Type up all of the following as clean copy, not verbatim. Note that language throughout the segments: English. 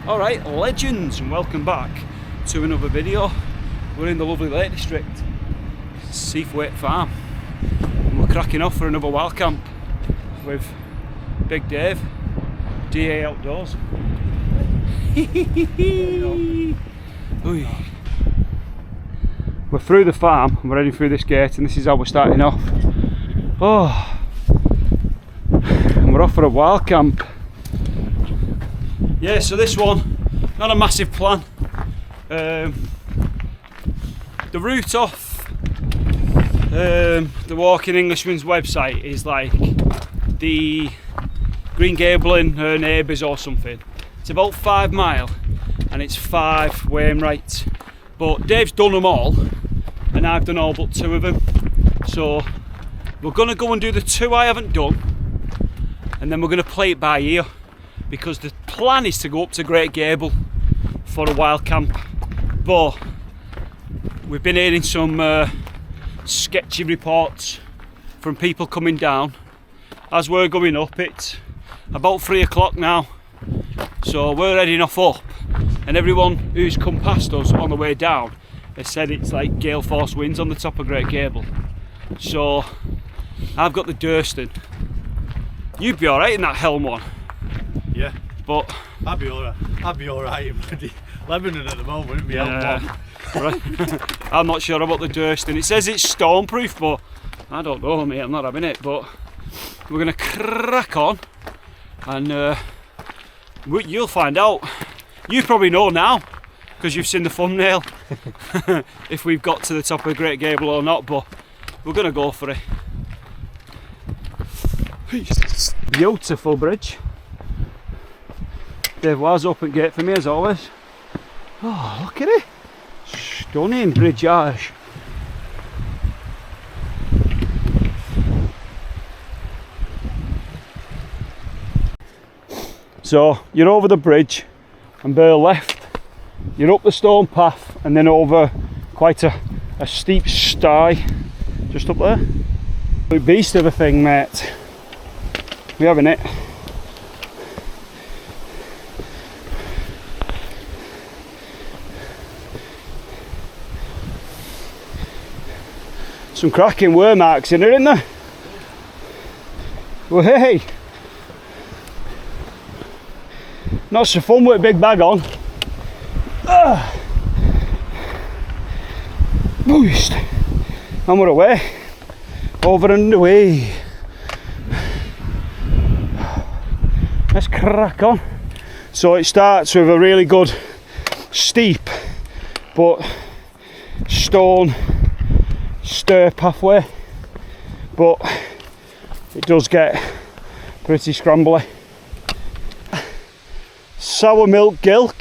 Alright, legends, and welcome back to another video. We're in the lovely Lake District, Seathwaite Farm, and we're cracking off for another wild camp with Big Dave, DA Outdoors. We're through the farm, we're heading through this gate, and this is how we're starting off. Oh, and we're off for a wild camp. Yeah, so this one, not a massive plan. The route off the Walking Englishman's website is like the Green Gables her neighbours or something. It's about 5 miles and it's 5 Wainwrights. But Dave's done them all and I've done all but 2 of them. So we're going to go and do the 2 I haven't done, and then we're going to play it by ear, because the plan is to go up to Great Gable for a wild camp. But we've been hearing some sketchy reports from people coming down as we're going up. It's about 3 o'clock now, so we're heading off up, and everyone who's come past us on the way down has said it's like gale force winds on the top of Great Gable. So I've got the Durston. You'd be alright in that Helm one. Yeah, but I'd be alright in bloody Lebanon at the moment. Yeah, right. I'm not sure about the Durston. It says it's stormproof, but I don't know, mate. I'm not having it. But we're gonna crack on, and you'll find out. You probably know now because you've seen the thumbnail if we've got to the top of Great Gable or not. But we're gonna go for it. Beautiful bridge. Dave was open gate for me as always. Oh, look at it. Stunning bridgeage. So you're over the bridge and bear left. You're up the stone path and then over quite a steep sty just up there. A beast of a thing, mate. We're having it. Some cracking worm marks in there, isn't there? Well, hey, not so fun with a big bag on. Boost, and we're away, over and away. Let's crack on. So it starts with a really good steep but stone stir pathway, but it does get pretty scrambly. Sour milk gill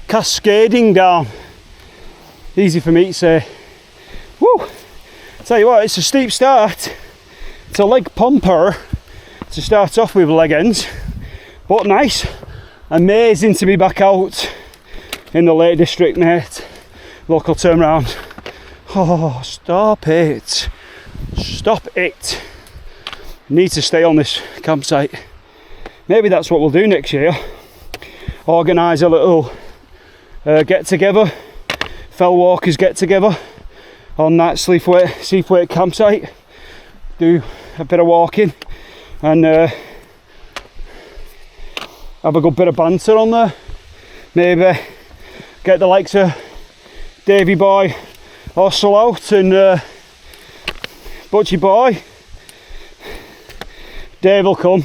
cascading down. Easy for me to say. Woo! Tell you what, it's a steep start. It's a leg pumper to start off with leg ends, but nice. Amazing to be back out in the Lake District, mate. Local turnaround. Oh, stop it. Stop it. Need to stay on this campsite. Maybe that's what we'll do next year. Organise a little get together, fell walkers get together on that Seathwaite campsite. Do a bit of walking and have a good bit of banter on there. Maybe get the likes of Davey Boy, Hustle out, and Butchie Boy. Dave will come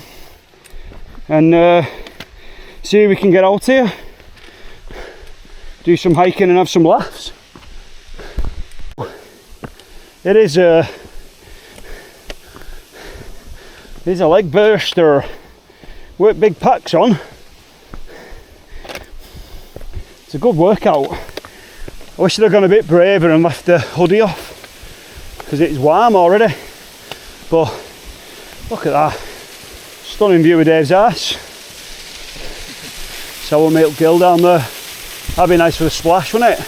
and see if we can get out here, do some hiking and have some laughs. It is a leg burster with big packs on. It's a good workout. I wish I'd have gone a bit braver and left the hoodie off because it's warm already. But look at that. Stunning view of Dave's arse. Sour milk gill down there. That'd be nice for the splash, wouldn't it?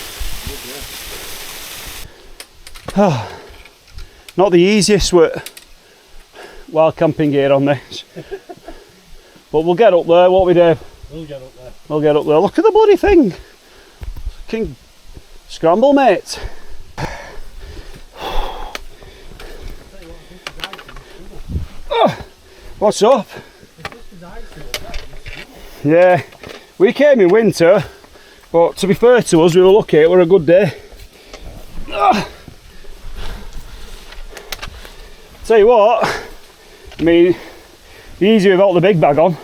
Oh, not the easiest with wild camping gear on this. But we'll get up there, won't we, Dave? We'll get up there. We'll get up there. Look at the bloody thing. Fucking scramble, mate. Oh, what's up? Yeah, we came in winter, but to be fair to us, we were lucky. It were a good day. Tell you what, I mean, easy without the big bag on.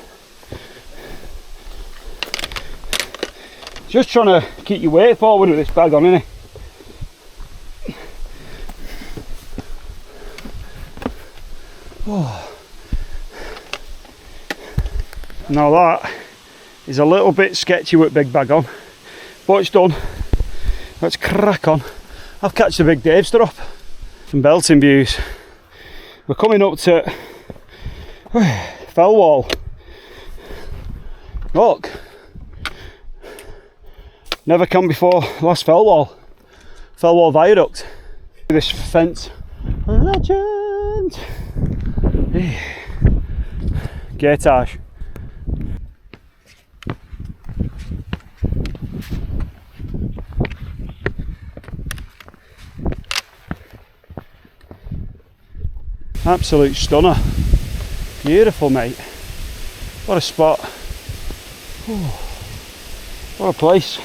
Just trying to keep your weight forward with this bag on, innit? Oh. Now that is a little bit sketchy with big bag on, but it's done. Let's crack on. I've catched the big Dave up. Some belting views. We're coming up to Fell Wall. Look. Never come before last Fell Wall. Fell Wall Viaduct. This fence. Legend! Gatage. Absolute stunner. Beautiful, mate. What a spot. Ooh. What a place.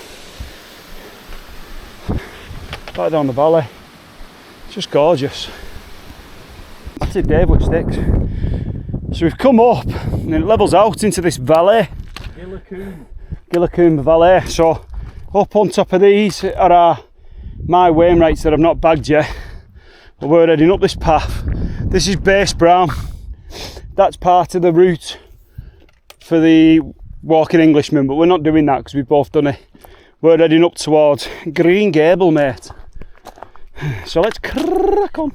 Back down the valley. It's just gorgeous. That's it, Dave, with sticks. So we've come up and it levels out into this valley. Gillicoombe Valley. So up on top of these are my Wainwrights that I've not bagged yet. But we're heading up this path. This is Base Brown. That's part of the route for the Walking Englishman, but we're not doing that because we've both done it. We're heading up towards Green Gable, mate. So let's crack on.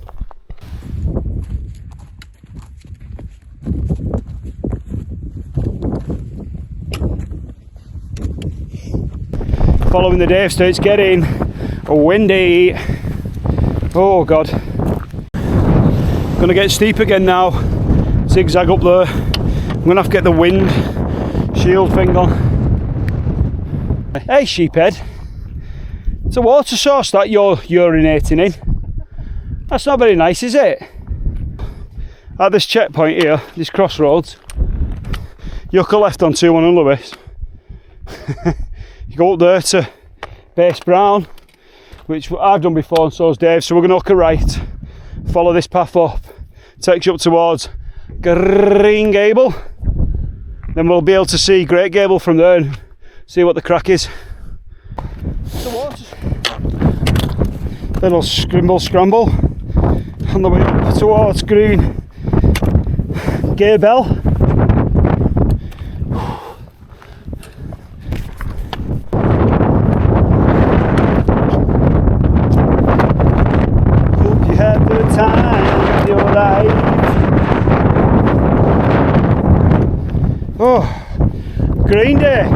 Following the Dave, so it's getting windy. Oh God. Gonna get steep again now. Zigzag up there. I'm gonna have to get the wind shield thing on. Hey sheephead. It's a water source that you're urinating in. That's not very nice, is it? At this checkpoint here, this crossroads, you go left on 2-1 Lewis. You go up there to Base Brown, which I've done before and so's Dave, so we're going to hook a right, follow this path up, takes you up towards Green Gable, then we'll be able to see Great Gable from there and see what the crack is. Little scramble on the way up towards Green Gable. Hope you had the time of your life. Oh, Green Day.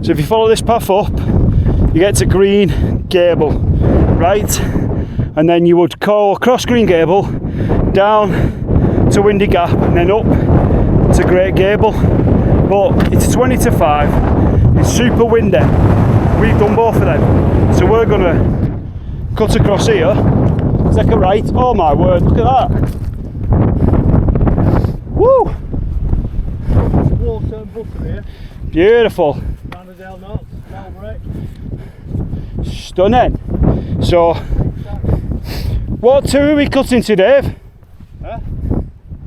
So if you follow this path up, you get to Green Gable, right? And then you would go across Green Gable, down to Windy Gap, and then up to Great Gable. But it's 20 to 5, it's super windy. We've done both of them. So we're gonna cut across here, take a right. Oh my word, look at that. Woo! Beautiful. Stunning. So, what two are we cutting to, Dave? Huh?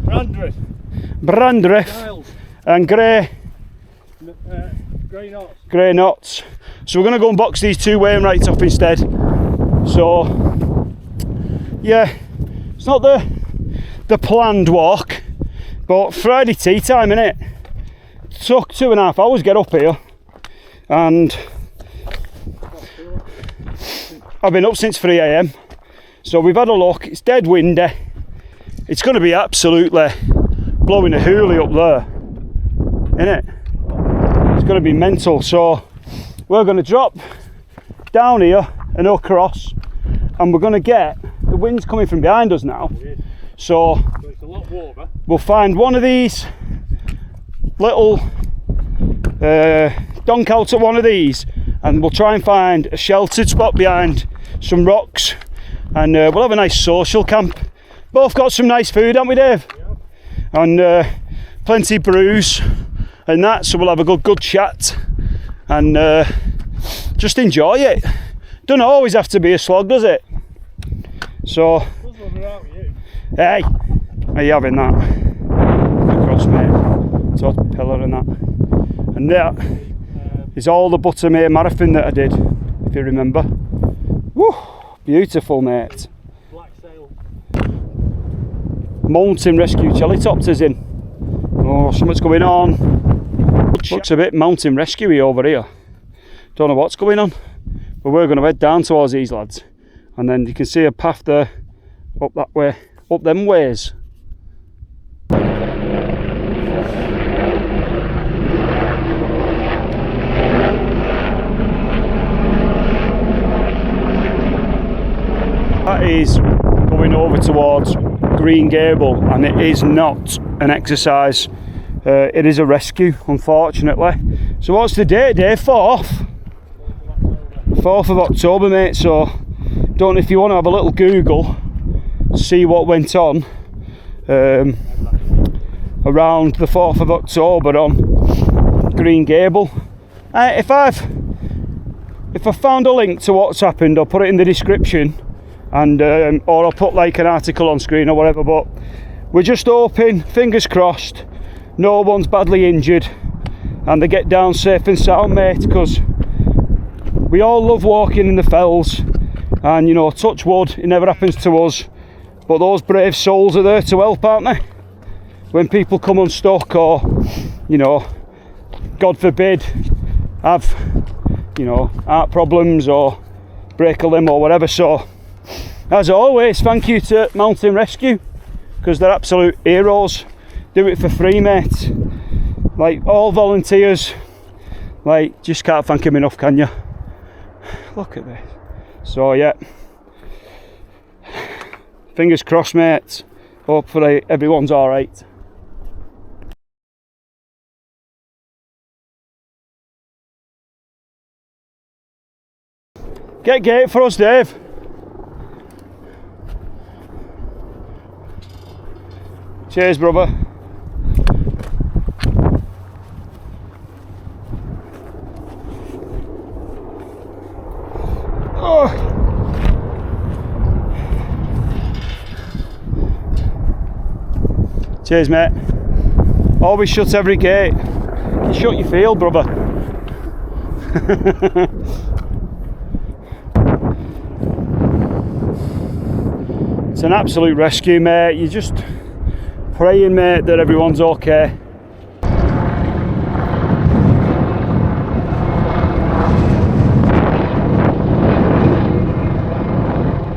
Brandreth. Brandreth and Grey Knots. Grey Knots. So we're going to go and box these two Wainwrights up instead. So, yeah, it's not the planned walk, but Friday tea time, innit? Took 2.5 hours to get up here, and I've been up since 3 AM. So we've had a look. It's dead windy. It's going to be absolutely blowing a hoolie up there, innit? It's going to be mental. So we're going to drop down here and across, and we're going to get the wind's coming from behind us now. So it's a we'll find one of these little donk out at one of these, and we'll try and find a sheltered spot behind some rocks, and we'll have a nice social camp. Both got some nice food, haven't we, Dave? Yeah. And plenty of brews and that, so we'll have a good chat and just enjoy it. Don't always have to be a slog, does it? So, hey, are you having that? Across, mate. Top pillar and that. And that is all the Buttermere Marathon that I did, if you remember. Woo! Beautiful, mate. Black sail. Mountain rescue helicopters in. Oh, something's going on. Looks a bit mountain rescue-y over here. Don't know what's going on. But we're going to head down towards these lads. And then you can see a path there, up that way, up them ways. That is going over towards Green Gable, and it is not an exercise. It is a rescue, unfortunately. So what's the date, Dave? 4th of October, mate. So don't know if you want to have a little Google, see what went on around the 4th of October on Green Gable. If I found a link to what's happened, I'll put it in the description, and or I'll put like an article on screen or whatever. But we're just hoping, fingers crossed, no one's badly injured and they get down safe and sound, mate, because we all love walking in the fells, and you know, touch wood, it never happens to us, but those brave souls are there to help, aren't they? When people come unstuck, or you know, God forbid, have, you know, heart problems or break a limb or whatever. So as always, thank you to Mountain Rescue, because they're absolute heroes. Do it for free, mate. Like, all volunteers. Like, just can't thank them enough, can you? Look at this. So yeah, fingers crossed, mate. Hopefully everyone's all right. Get gate for us, Dave. Cheers, brother. Oh. Cheers, mate. Always shut every gate. You shut your field, brother. It's an absolute rescue, mate. You're just praying, mate, that everyone's okay.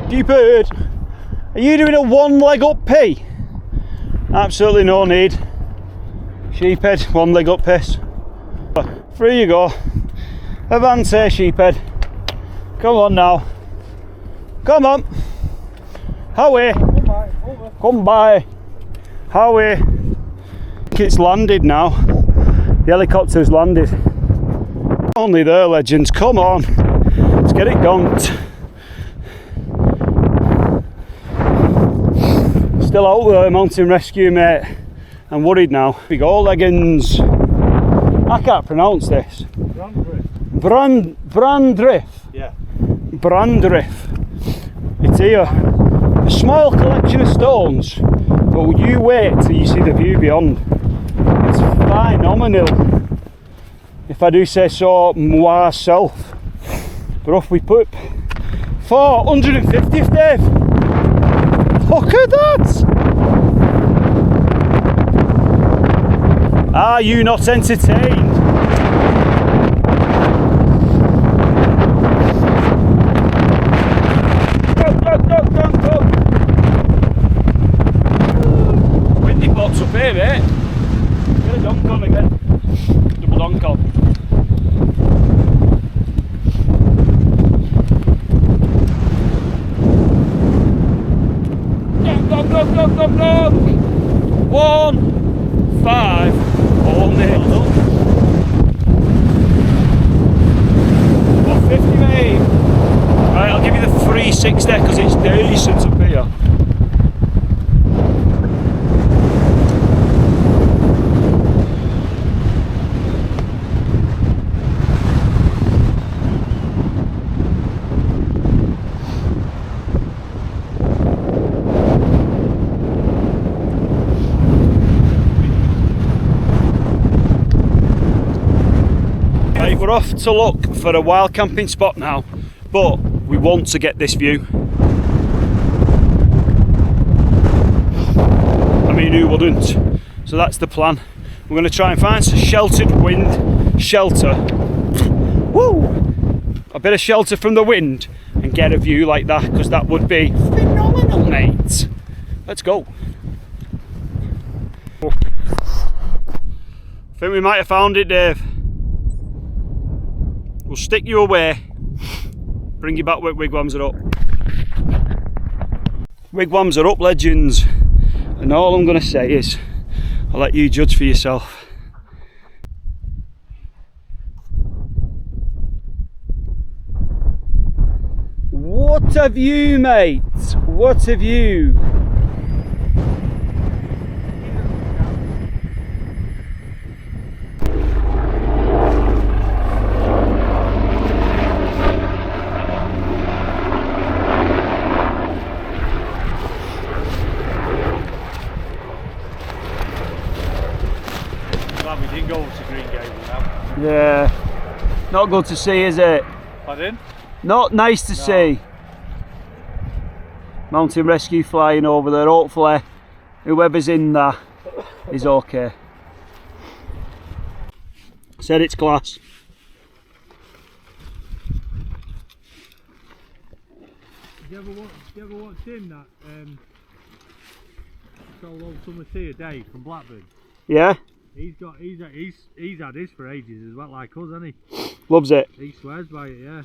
Sheephead, are you doing a one leg up pee? Absolutely no need. Sheephead, one leg up piss. Through you go. Avance, sheephead. Come on now. Come on. Howie. Come by. Howie. It's landed now. The helicopter's landed. Only there, legends. Come on. Let's get it gonked. Still out there, Mountain Rescue, mate. I'm worried now. We go, leggings. I can't pronounce this. Brandriff. Yeah. Brandriff. It's here. A small collection of stones, but you wait till you see the view beyond. It's phenomenal, if I do say so myself. But off we put 450th, Dave. Look at that! Are you not entertained? Go. Windy box up here, mate. Get a dunk on again. Double dunk on. Dunk. we're off to look for a wild camping spot now, but we want to get this view. I mean, who wouldn't? So that's the plan. We're going to try and find some sheltered wind shelter. Woo! A bit of shelter from the wind and get a view like that, because that would be phenomenal, mate. Let's go. I think we might have found it, Dave. We'll stick you away. Bring you back when wigwams are up. Wigwams are up, legends. And all I'm going to say is, I'll let you judge for yourself. What a view, mate! What a view! Glad we didn't go to Green Gable now. Yeah, not good to see, is it? Pardon? Not nice to see. Mountain rescue flying over there. Hopefully whoever's in there is okay. Said it's class. Did you ever watch him, that solo summer tea a day from Blackburn? Yeah? He's had his for ages as well, like us, hasn't he? Loves it. He swears by it, yeah.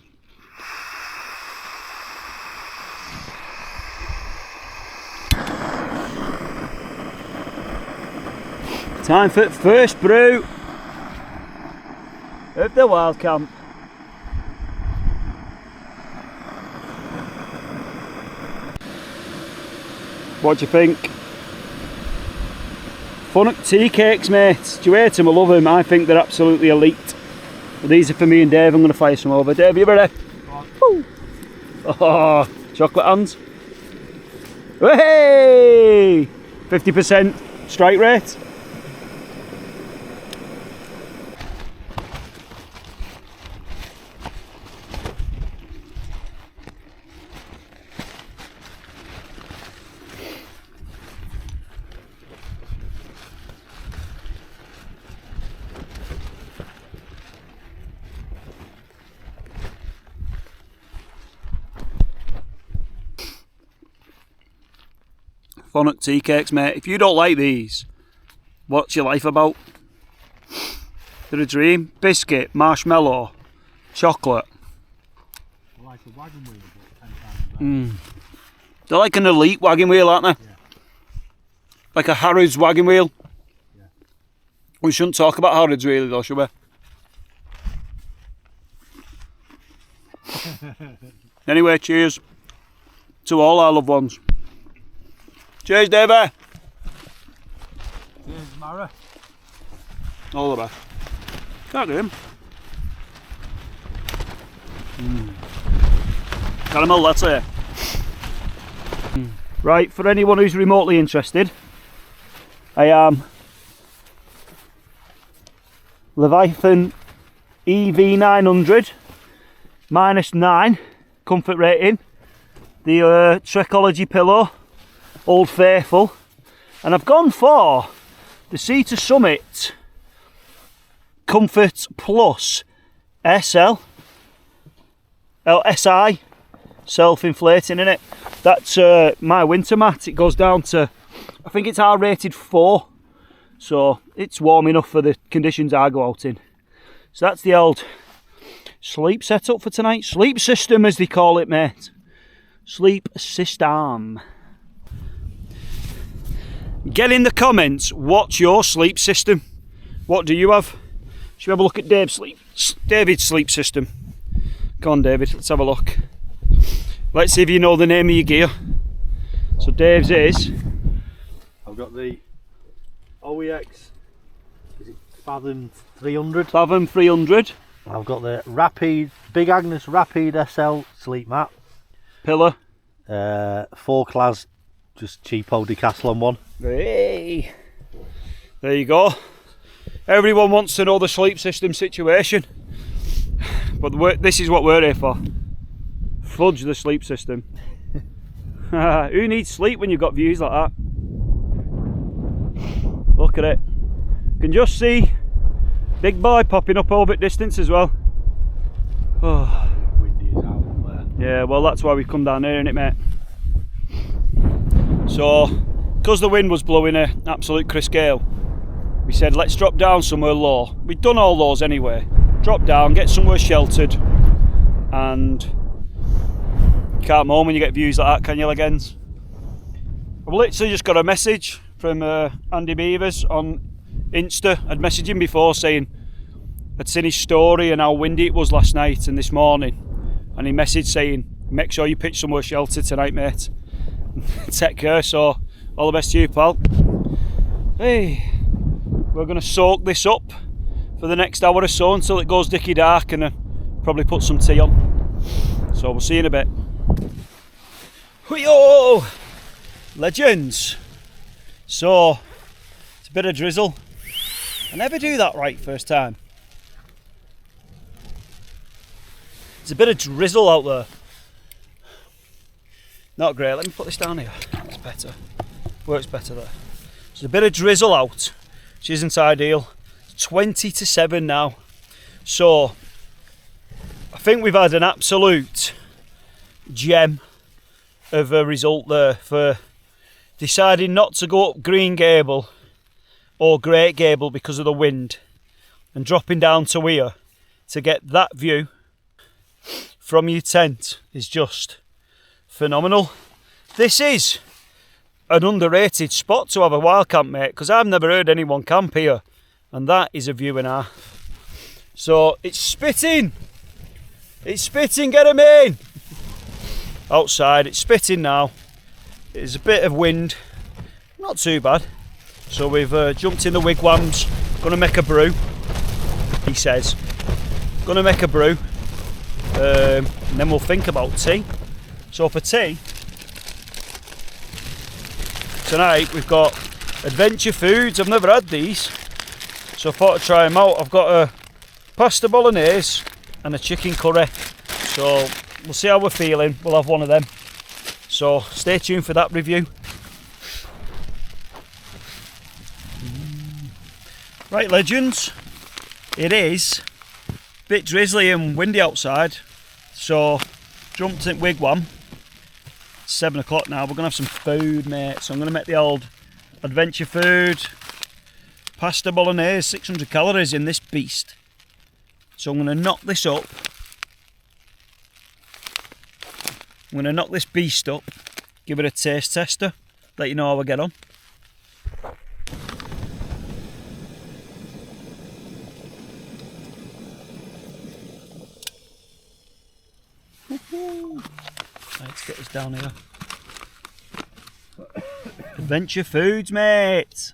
Time for first brew of the wild camp. What do you think? Funnock tea cakes, mate. Do you hate them? I love them. I think they're absolutely elite. But these are for me and Dave. I'm going to fire some over. Dave, you ready? Woo. Oh, chocolate hands. Hey! 50% strike rate. Funnock tea cakes, mate. If you don't like these, what's your life about? They're a dream. Biscuit, marshmallow, chocolate. Like a wagon wheel, but 10 times better. They're like an elite wagon wheel, aren't they? Yeah. Like a Harrods wagon wheel. Yeah. We shouldn't talk about Harrods really though, should we? Anyway, cheers to all our loved ones. Cheers, Davey. Cheers, Mara. All the best. Can't do him. Caramel latte. Right, for anyone who's remotely interested, I am Leviathan EV900 -9 comfort rating. The Trekology pillow. Old Faithful, and I've gone for the Sea to Summit Comfort Plus SI, self-inflating in it. That's my winter mat. It goes down to, I think it's R-rated 4, so it's warm enough for the conditions I go out in. So that's the old sleep setup for tonight. Sleep system, as they call it, mate. Sleep system. Get in the comments, what's your sleep system? What do you have? Should we have a look at David's sleep system? Come on, David, let's have a look. Let's see if you know the name of your gear. So Dave's is... I've got the OEX, is it Fathom 300? Fathom 300. I've got the Rapid, Big Agnes Rapid SL sleep mat. Pillar. 4 class, just cheapo Decathlon one. Hey. There you go. Everyone wants to know the sleep system situation. but this is what we're here for. Fudge the sleep system. Who needs sleep when you've got views like that? Look at it. You can just see Big Boy popping up over at distance as well. Oh. Windy as out there. Yeah, well that's why we've come down here, innit, mate? So, because the wind was blowing an absolute crisp gale, we said let's drop down somewhere low. We'd done all those anyway. Drop down, get somewhere sheltered, and you can't moan when you get views like that, can you, legends? I've literally just got a message from Andy Beavers on Insta. I'd messaged him before saying I'd seen his story and how windy it was last night and this morning, and he messaged saying make sure you pitch somewhere sheltered tonight, mate. Take care. So all the best to you, pal. Hey, we're going to soak this up for the next hour or so until it goes dicky dark, and probably put some tea on. So we'll see you in a bit. Hoo-yo! Legends. So it's a bit of drizzle. I never do that right first time. There's a bit of drizzle out there. Not great. Let me put this down here. It's better. Works better there. There's a bit of drizzle out, which isn't ideal. 20 to 7 now. So I think we've had an absolute gem of a result there for deciding not to go up Green Gable or Great Gable because of the wind, and dropping down to here to get that view from your tent is just phenomenal. This is an underrated spot to have a wild camp, mate, because I've never heard anyone camp here, and that is a view and a half. So it's spitting, get them in. Outside it's spitting now. There's a bit of wind, not too bad. So we've jumped in the wigwams, gonna make a brew, he says. Gonna make a brew, and then we'll think about tea. So for tea tonight we've got Adventure Foods. I've never had these, so I thought I'd try them out. I've got a pasta bolognese and a chicken curry, so we'll see how we're feeling. We'll have one of them, so stay tuned for that review. Right, legends, it is a bit drizzly and windy outside, so jumped in wigwam. It's 7 o'clock now. We're gonna have some food, mate. So I'm gonna make the old Adventure Food pasta bolognese. 600 calories in this beast. So I'm gonna knock this up. I'm gonna knock this beast up, give it a taste tester, let you know how I get on. Let's get this down here. Adventure Foods, mate.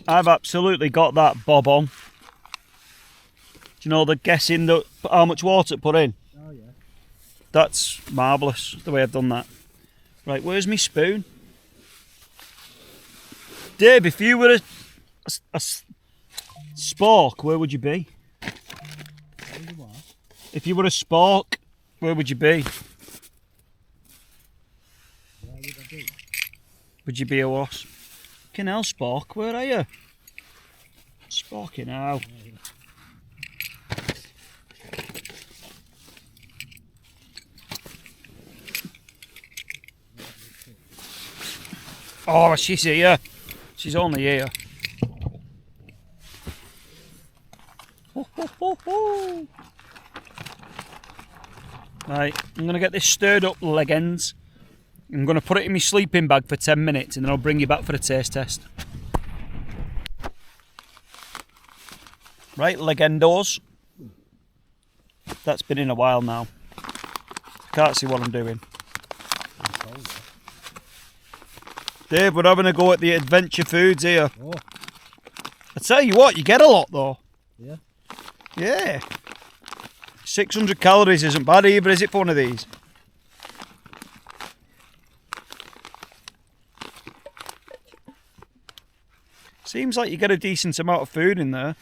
I've absolutely got that bob on. Do you know the guessing that how much water to put in? Oh yeah. That's marvellous, the way I've done that. Right, where's my spoon? Dave, if you were a spork, where would you be? If you were a spork, where would you be? Where would I be? Would you be a wasp? Fucking hell, spork, where are you? Sporking now. Oh, she's here. She's only here. Ho, ho, ho, ho. Right, I'm going to get this stirred up, legends. I'm going to put it in my sleeping bag for 10 minutes and then I'll bring you back for a taste test. Right, legendos. That's been in a while now. Can't see what I'm doing. Dave, we're having a go at the Adventure Foods here. Oh. I tell you what, you get a lot though. Yeah. Yeah. 600 calories isn't bad either, is it, for one of these? Seems like you get a decent amount of food in there.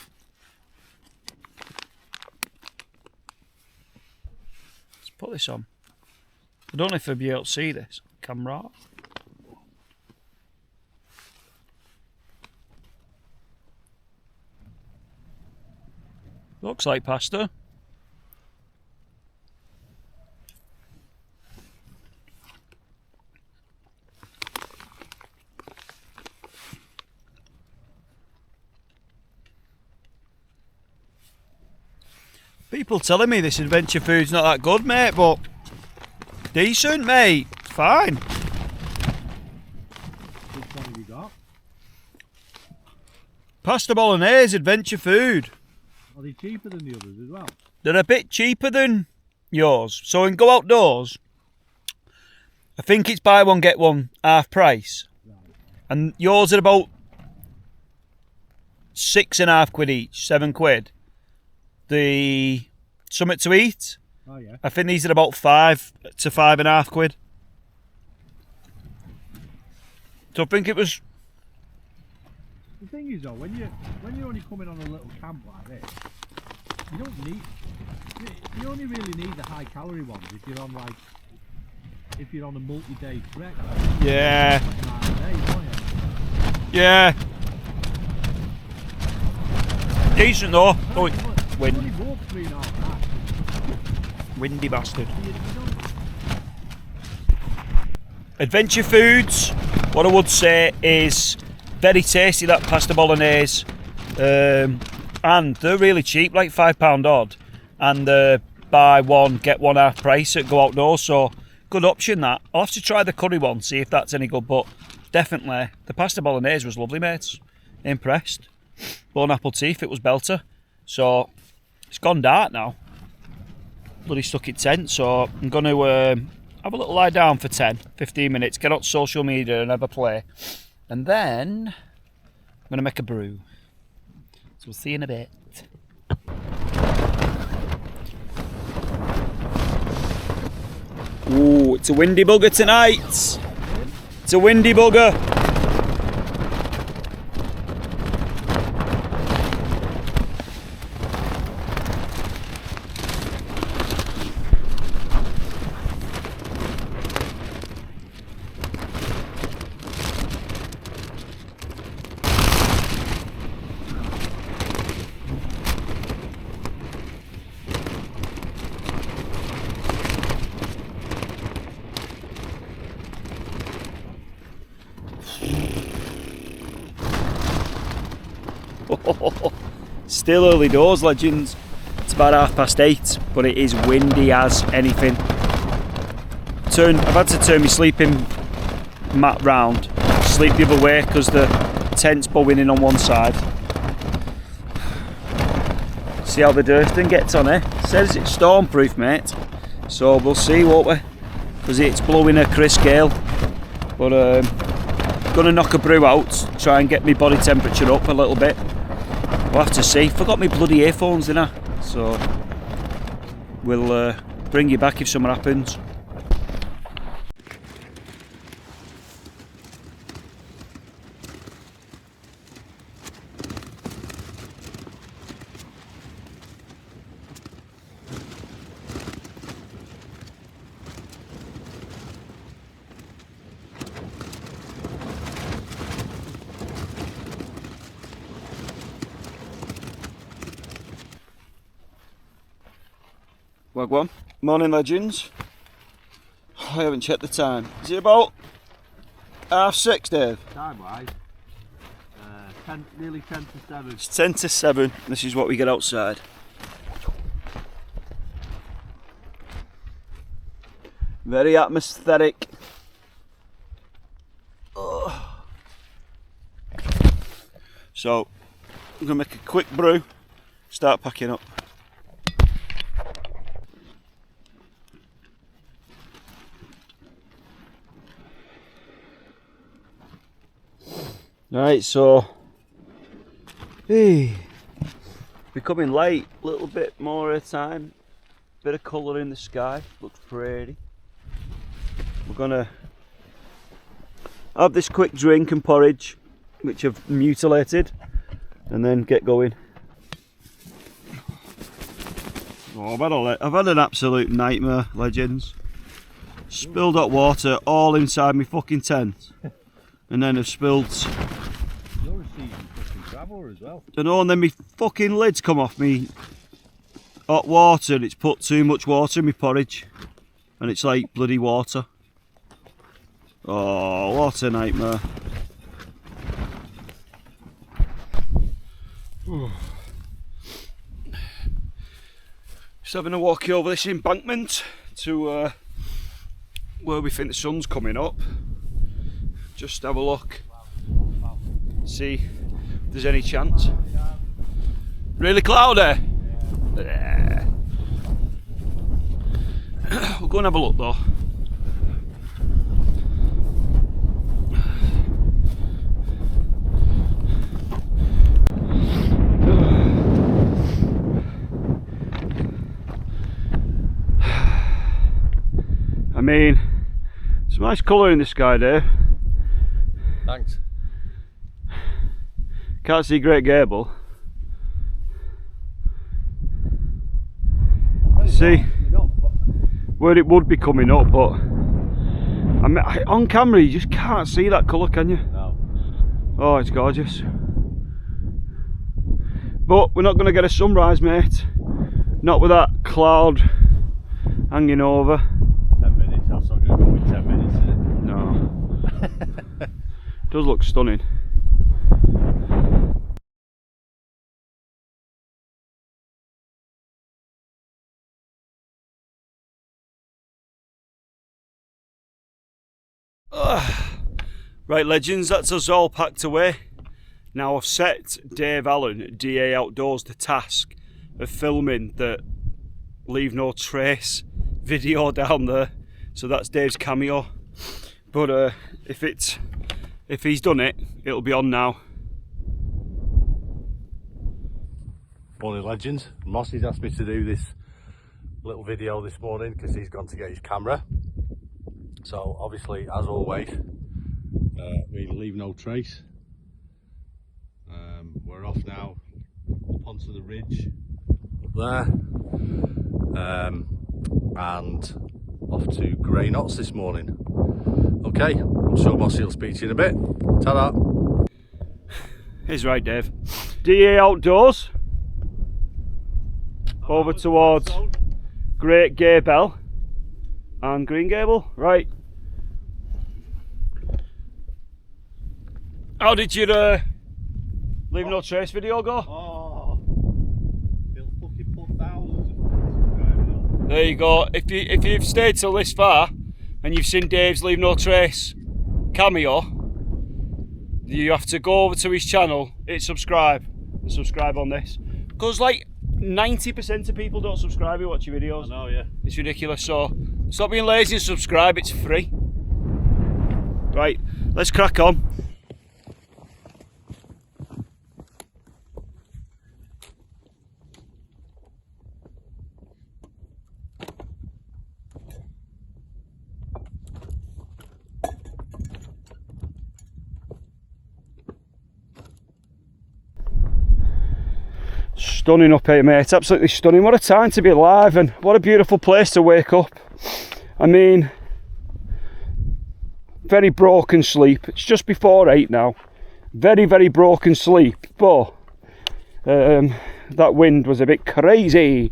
Let's put this on. I don't know if I'll be able to see this camera. Looks like pasta. People telling me this adventure food's not that good, mate, but decent, mate. Fine. Which one have you got? Pasta bolognese, adventure food. Are they cheaper than the others as well? They're a bit cheaper than yours. So when go outdoors, I think it's buy one, get one half price. Right. And yours are about £6.50 each, £7. The Summit to Eat, Oh yeah. I think these are about £5 to £5.50. So I think it was. The thing is though, when you're only coming on a little camp like this, you don't need. You only really need the high calorie ones if you're on a multi-day trek. Yeah. Day, don't you? Yeah. Decent though. Oh, wind. You only walk 3.5 hours. Windy bastard. You don't- Adventure foods, what I would say is very tasty, that pasta bolognese, and they're really cheap, like £5 odd, and buy one get one half price at Go Outdoors, so good option that. I'll have to try the curry one, see if that's any good, but definitely the pasta bolognese was lovely, mates. Impressed. Bone apple teeth, it was belter. So it's gone dark now. Bloody stuck at tent, so I'm going to have a little lie down for 10-15 minutes, get on social media and have a play, and then I'm going to make a brew. So we'll see you in a bit. Ooh, it's a windy bugger tonight. It's a windy bugger. Still early doors, legends. It's about 8:30, but it is windy as anything. I've had to turn my sleeping mat round, sleep the other way because the tent's bowing in on one side. See how the Durston gets on, eh? Says it's stormproof, mate. So we'll see, won't we? Because it's blowing a crisp gale. But gonna knock a brew out, try and get my body temperature up a little bit. We'll have to see. Forgot my bloody earphones, didn't I? So we'll bring you back if something happens. Wagwan. Morning, legends. I haven't checked the time. Is it about 6:30, Dave? Time-wise, nearly 10 to 7. It's 10 to 7. This is what we get outside. Very atmospheric. Oh. So, I'm going to make a quick brew, start packing up. Right, so becoming late, a little bit more of time. Bit of colour in the sky, looks pretty. We're gonna have this quick drink and porridge, which I've mutilated, and then get going. Oh, I've had an absolute nightmare, legends. Spilled hot water all inside my fucking tent, and then I've spilled. You're receiving fucking traveller as well. I know, and then my fucking lid's come off me hot water, and it's put too much water in my porridge, and it's like bloody water. Oh, what a nightmare. Just having a walk over this embankment to where we think the sun's coming up. Just have a look, see if there's any chance. Really cloudy? Yeah. We'll go and have a look though. I mean, it's a nice colour in the sky, Dave. Thanks. Can't see Great Gable. See where it would be coming up, but I mean, on camera you just can't see that colour, can you? No. Oh, it's gorgeous. But we're not going to get a sunrise, mate. Not with that cloud hanging over. 10 minutes, that's not going to go in 10 minutes, is it? No. Does look stunning. Right, legends, that's us all packed away. Now I've set Dave Allen, DA Outdoors, the task of filming the Leave No Trace video down there. So that's Dave's cameo. But if he's done it, it'll be on now. Morning, legends. Mossy's asked me to do this little video this morning because he's gone to get his camera. So obviously, as always, we leave no trace. We're off now up onto the ridge up there, and off to Grey Knots this morning. Okay, I'm sure Mossy will speak to you in a bit. Ta-da! He's right, Dave. DA Outdoors. Over towards Great Gable and Green Gable, right. How did your Leave No Trace video go? Oh, he'll fucking put thousands of subscribers on. There you go. If you've stayed till this far and you've seen Dave's Leave No Trace cameo, you have to go over to his channel, hit subscribe, and subscribe on this. Because like 90% of people don't subscribe who watch your videos. I know, yeah. It's ridiculous, so stop being lazy and subscribe, it's free. Right, let's crack on. Stunning up here, mate, absolutely stunning. What a time to be alive, and what a beautiful place to wake up. I mean, very broken sleep. It's just before 8 now. Very, very broken sleep, but that wind was a bit crazy.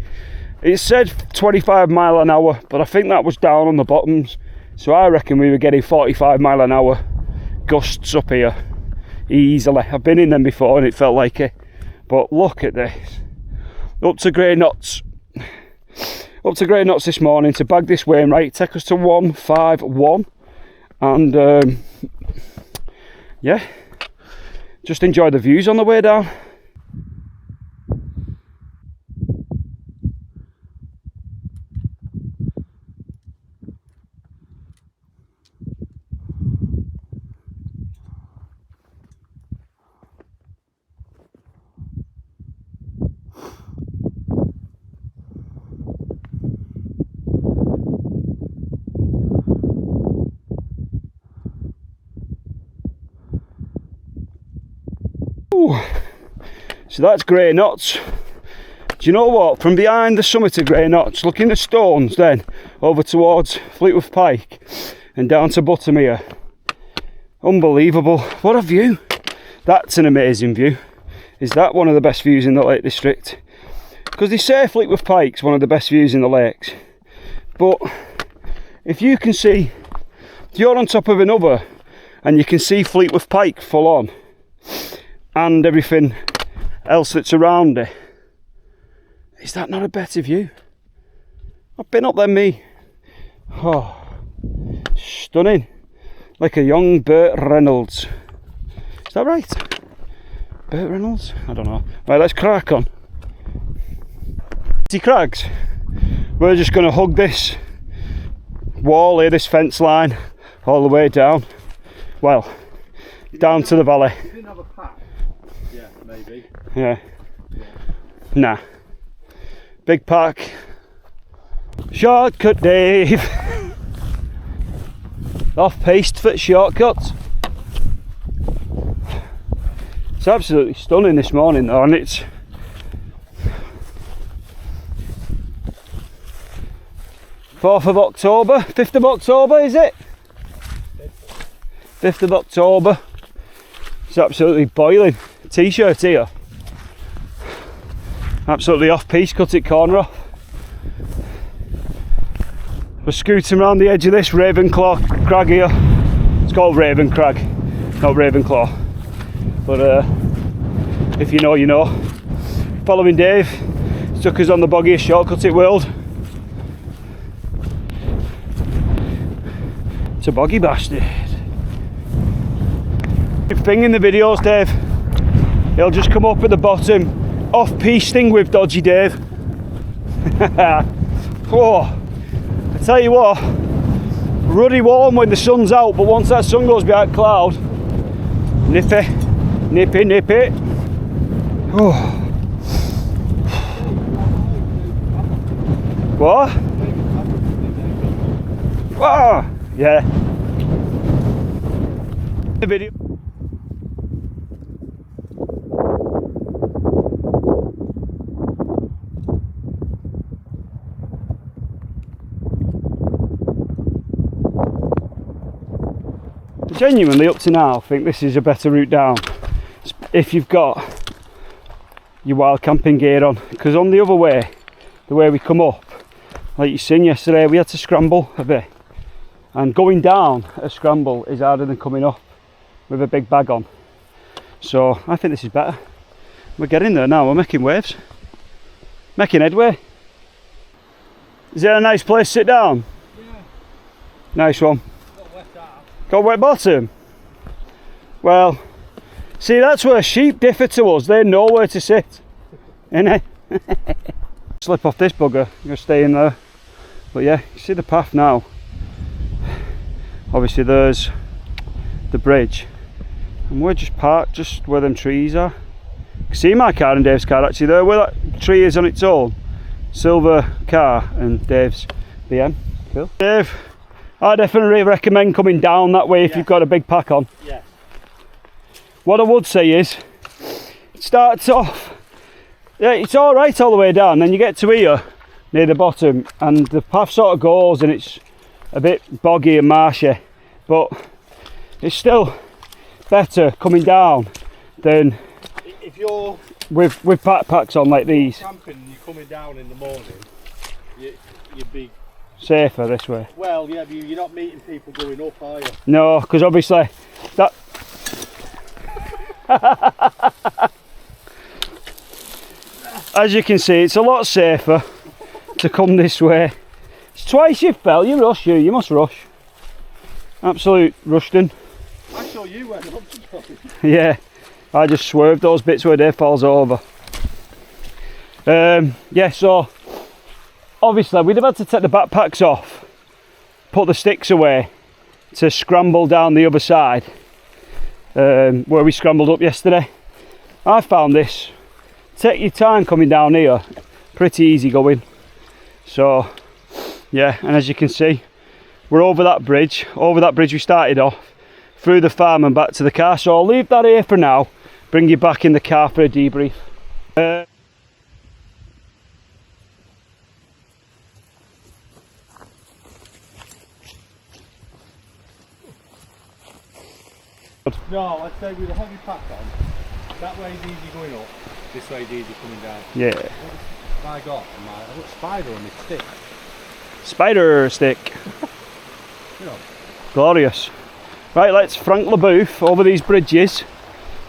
It said 25 mile an hour, but I think that was down on the bottoms. So I reckon we were getting 45 mile an hour gusts up here easily. I've been in them before and it felt like it. But look at this. Up to Grey Knots. Up to Grey Knots this morning to bag this Wainwright. Take us to 151. And yeah, just enjoy the views on the way down. Whew. So that's Grey Knots. Do you know what? From behind the summit of Grey Knots, looking at stones, then over towards Fleetwood Pike and down to Buttermere. Unbelievable. What a view. That's an amazing view. Is that one of the best views in the Lake District? Because they say Fleetwood Pike's one of the best views in the lakes. But if you can see, if you're on top of another and you can see Fleetwood Pike full on and everything else that's around it, is that not a better view? I've been up there, me. Oh, stunning. Like a young Burt Reynolds. Is that right? Burt Reynolds? I don't know. Right, let's crack on. Crags. We're just going to hug this wall here, this fence line, all the way down. Well, down to the valley. You didn't have a pack? Yeah, maybe. Yeah. Nah. Big pack. Shortcut Dave. Off-piste for shortcuts. It's absolutely stunning this morning though, and it's 4th of October, 5th of October is it? 5th of October. It's absolutely boiling. T-shirt here. Absolutely off-piste, cut it corner off. We're scooting around the edge of this Ravenclaw crag here. It's called Raven Crag, not Ravenclaw. But if you know, you know. Following Dave, he took us on the boggiest shortcut it world. It's a boggy bastard. Thing in the videos, Dave. He'll just come up at the bottom, off-pisting with Dodgy Dave. Oh. I tell you what, ruddy warm when the sun's out, but once that sun goes behind cloud, nippy, nippy, nippy. Oh. What? Oh, yeah. The video. Genuinely up to now I think this is a better route down if you've got your wild camping gear on, because on the other way, the way we come up, like you seen yesterday, we had to scramble a bit, and going down a scramble is harder than coming up with a big bag on. So I think this is better. We're getting there now, we're making waves, making headway. Is there a nice place to sit down? Yeah. Nice one. Got wet bottom? Well, see, that's where sheep differ to us. They know where to sit, innit? Slip off this bugger, I'm gonna stay in there. But yeah, you see the path now. Obviously there's the bridge, and we're just parked just where them trees are. You can see my car and Dave's car actually there, where that tree is on its own. Silver car and Dave's BM. Cool. Dave, I definitely recommend coming down that way if you've got a big pack on. Yeah. What I would say is, it starts off, yeah, it's alright all the way down, then you get to here, near the bottom, and the path sort of goes and it's a bit boggy and marshy, but it's still better coming down than if you're with backpacks on like these. Camping and you're coming down in the morning, you'd be safer this way. Well, yeah, but you're not meeting people going up, are you? No, because obviously that as you can see, it's a lot safer to come this way. It's twice you fell, you rush, you must rush. Absolute rushing. I saw you went up to probably. Yeah, I just swerved those bits where Dave falls over. Yeah, so obviously we'd have had to take the backpacks off, put the sticks away to scramble down the other side, where we scrambled up yesterday. I found this, take your time coming down here, pretty easy going. So yeah, and as you can see, we're over that bridge we started off, through the farm and back to the car. So I'll leave that here for now, bring you back in the car for a debrief. No, let's say with a heavy pack on, that way is easy going up, this way is easy coming down. Yeah. What have I got? I've got spider on my stick. Spider stick. You know. Glorious. Right, let's frank the booth over these bridges,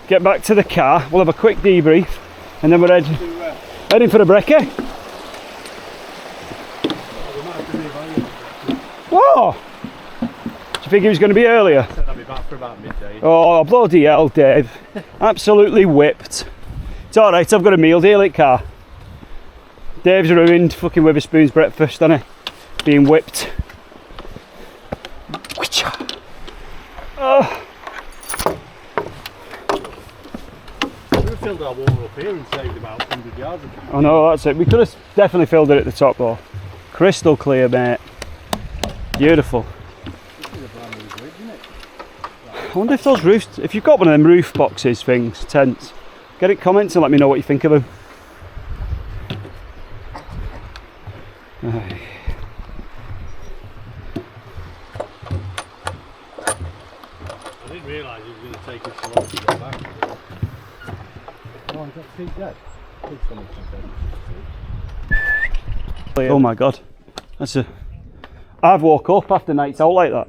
get back to the car, we'll have a quick debrief, and then we're heading for a brekkie. Whoa! Do you think he was going to be earlier? I said I'll be back for about midday. Oh, bloody hell, Dave. Absolutely whipped. It's alright, I've got a meal deal at car. Dave's ruined fucking Witherspoon's breakfast, hasn't he? Being whipped. Oh. We could have filled our water up here and saved about 100 yards. I know, that's it. We could have definitely filled it at the top though. Crystal clear, mate. Beautiful. This is a brand new bridge, isn't it? I wonder if those roofs, if you've got one of them roof boxes things, tents, get it comments and let me know what you think of them. I didn't realise it was going to take us so long to get back. Oh, is that pig dead? Pig's coming dead. Oh my god. That's a... I've woke up after nights out like that.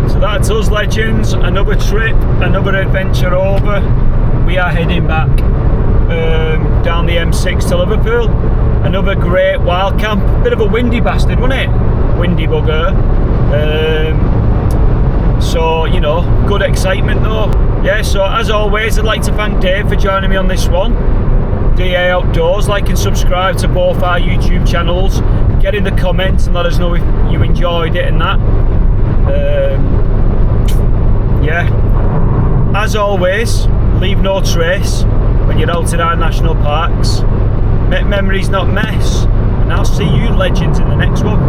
So that's us, legends. Another trip, another adventure over. We are heading back down the M6 to Liverpool. Another great wild camp. Bit of a windy bastard, wasn't it? Windy bugger. So, you know, good excitement though. Yeah, so as always, I'd like to thank Dave for joining me on this one. DA Outdoors. Like and subscribe to both our YouTube channels. Get in the comments and let us know if you enjoyed it and that. Yeah. As always, leave no trace when you're out in our national parks. Make memories, not mess. And I'll see you legends in the next one.